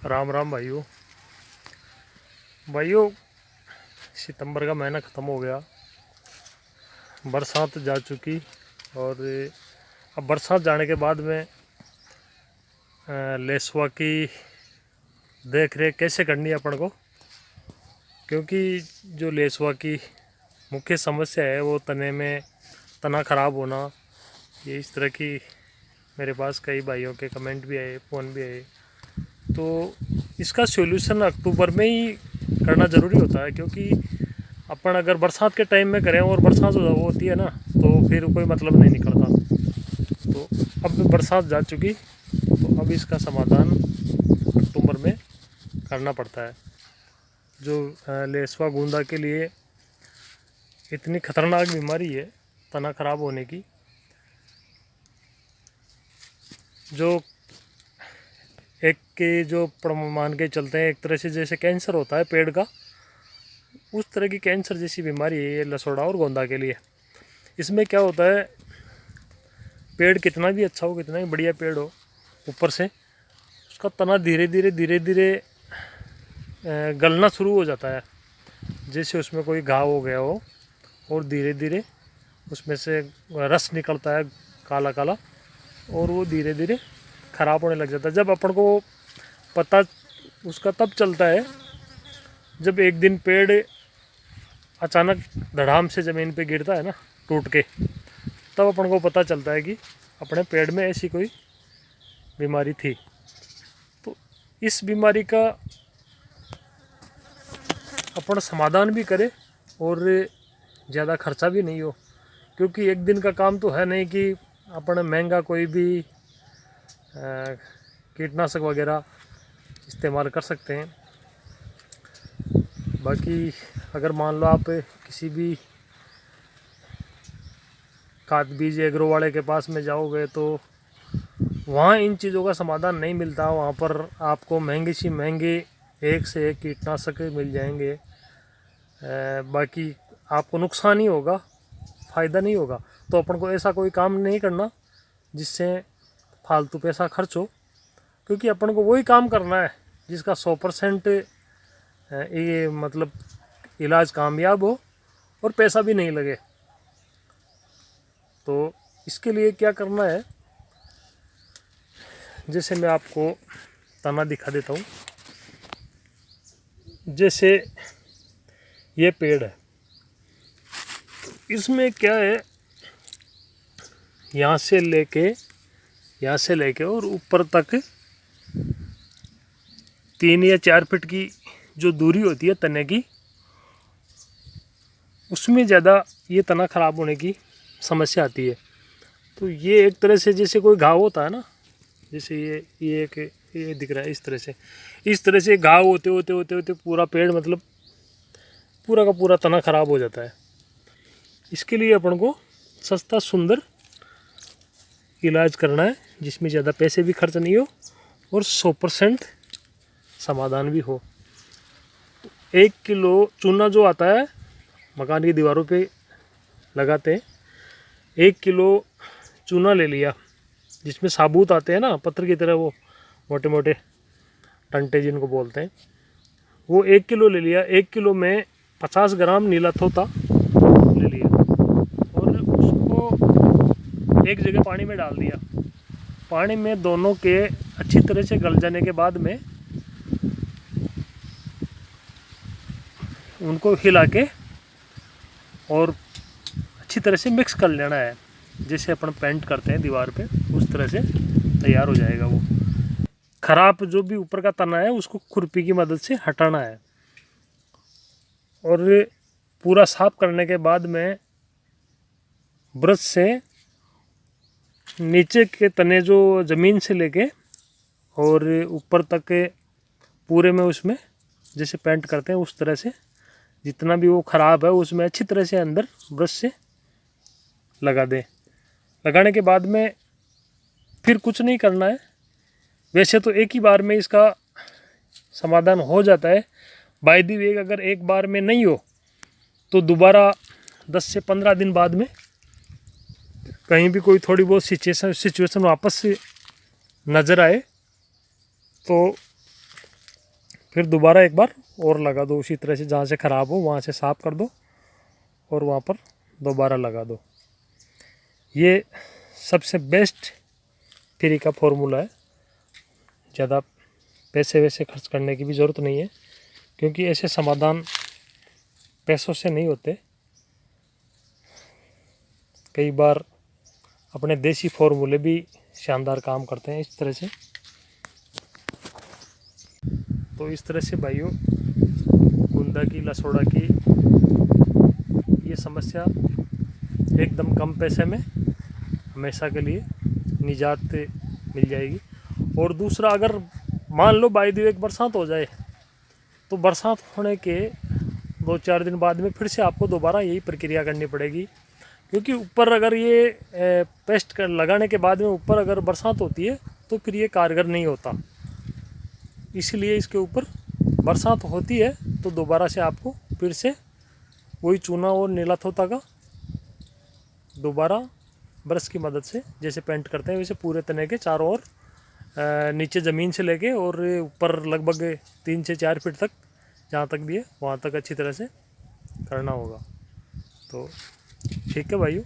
राम राम भाइयों। भाइयों, सितंबर का महीना ख़त्म हो गया, बरसात जा चुकी। और अब बरसात जाने के बाद में लेसवा की देख रेख कैसे करनी है अपन को, क्योंकि जो लेसवा की मुख्य समस्या है वो तना ख़राब होना। ये इस तरह की मेरे पास कई भाइयों के कमेंट भी आए, फ़ोन भी आए। तो इसका सॉल्यूशन अक्टूबर में ही करना ज़रूरी होता है, क्योंकि अपन अगर बरसात के टाइम में करें और बरसात होती है ना, तो फिर कोई मतलब नहीं निकलता। तो अब बरसात जा चुकी, तो अब इसका समाधान अक्टूबर में करना पड़ता है। जो लेसवा गूंदा के लिए इतनी खतरनाक बीमारी है तना खराब होने की, जो एक के जो मान के चलते हैं, एक तरह से जैसे कैंसर होता है पेड़ का, उस तरह की कैंसर जैसी बीमारी है ये लसोड़ा और गोंदा के लिए। इसमें क्या होता है, पेड़ कितना भी अच्छा हो, कितना भी बढ़िया पेड़ हो, ऊपर से उसका तना धीरे धीरे गलना शुरू हो जाता है, जैसे उसमें कोई घाव हो गया हो, और धीरे धीरे उसमें से रस निकलता है काला काला, और वो धीरे धीरे ख़राब होने लग जाता है। जब अपन को पता उसका तब चलता है जब एक दिन पेड़ अचानक धड़ाम से ज़मीन पे गिरता है ना, टूट के, तब अपन को पता चलता है कि अपने पेड़ में ऐसी कोई बीमारी थी। तो इस बीमारी का अपन समाधान भी करें और ज़्यादा खर्चा भी नहीं हो, क्योंकि एक दिन का काम तो है नहीं कि अपन महंगा कोई भी कीटनाशक वगैरह इस्तेमाल कर सकते हैं। बाकी अगर मान लो आप किसी भी खाद बीज एग्रो वाले के पास में जाओगे तो वहाँ इन चीज़ों का समाधान नहीं मिलता। वहाँ पर आपको महंगी से महंगे एक से एक कीटनाशक मिल जाएंगे, बाकी आपको नुकसान ही होगा, फ़ायदा नहीं होगा। तो अपन को ऐसा कोई काम नहीं करना जिससे फालतू पैसा खर्च हो, क्योंकि अपन को वही काम करना है जिसका 100% ये मतलब इलाज कामयाब हो और पैसा भी नहीं लगे। तो इसके लिए क्या करना है, जैसे मैं आपको तना दिखा देता हूँ। जैसे ये पेड़ है, इसमें क्या है, यहाँ से लेके और ऊपर तक 3 या 4 फीट की जो दूरी होती है तने की, उसमें ज़्यादा ये तना ख़राब होने की समस्या आती है। तो ये एक तरह से जैसे कोई घाव होता है ना, जैसे ये दिख रहा है, इस तरह से घाव होते पूरा पेड़ मतलब पूरा का पूरा तना ख़राब हो जाता है। इसके लिए अपन को सस्ता सुंदर इलाज करना है, जिसमें ज़्यादा पैसे भी खर्च नहीं हो और 100% समाधान भी हो। 1 किलो चूना जो आता है, मकान की दीवारों पे लगाते हैं, 1 किलो चूना ले लिया, जिसमें साबुत आते हैं ना पत्थर की तरह, वो मोटे मोटे टंटे जिनको बोलते हैं, वो 1 किलो ले लिया। 1 किलो में 50 ग्राम नीला थोता ले लिया और उसको एक जगह पानी में डाल दिया। पानी में दोनों के अच्छी तरह से गल जाने के बाद में उनको हिला के और अच्छी तरह से मिक्स कर लेना है, जैसे अपन पेंट करते हैं दीवार पे, उस तरह से तैयार हो जाएगा। वो खराब जो भी ऊपर का तना है उसको खुरपी की मदद से हटाना है, और पूरा साफ करने के बाद में ब्रश से नीचे के तने जो ज़मीन से लेके और ऊपर तक पूरे में उसमें जैसे पेंट करते हैं उस तरह से जितना भी वो ख़राब है उसमें अच्छी तरह से अंदर ब्रश से लगा दें। लगाने के बाद में फिर कुछ नहीं करना है। वैसे तो एक ही बार में इसका समाधान हो जाता है। बाय द वे, अगर एक बार में नहीं हो तो दोबारा 10 से 15 दिन बाद में कहीं भी कोई थोड़ी बहुत सिचुएशन वापस से नज़र आए तो फिर दोबारा एक बार और लगा दो उसी तरह से, जहाँ से ख़राब हो वहाँ से साफ़ कर दो और वहाँ पर दोबारा लगा दो। ये सबसे बेस्ट फ्री का फॉर्मूला है। ज़्यादा पैसे वैसे खर्च करने की भी ज़रूरत नहीं है, क्योंकि ऐसे समाधान पैसों से नहीं होते। कई बार अपने देसी फॉर्मूले भी शानदार काम करते हैं इस तरह से। तो इस तरह से भाइयों, गुंदा की, लसोड़ा की ये समस्या एकदम कम पैसे में हमेशा के लिए निजात मिल जाएगी। और दूसरा, अगर मान लो बाई द वे एक बरसात हो जाए, तो बरसात होने के 2-4 दिन बाद में फिर से आपको दोबारा यही प्रक्रिया करनी पड़ेगी, क्योंकि ऊपर अगर ये पेस्ट लगाने के बाद में ऊपर अगर बरसात होती है तो फिर ये कारगर नहीं होता। इसलिए इसके ऊपर बरसात होती है तो दोबारा से आपको फिर से वही चूना और नीला थोथा का दोबारा ब्रश की मदद से जैसे पेंट करते हैं वैसे पूरे तने के चारों ओर, नीचे ज़मीन से लेके और ऊपर लगभग 3 से 4 फीट तक जहाँ तक भी है वहाँ तक अच्छी तरह से करना होगा। तो ठीक है भाइयों।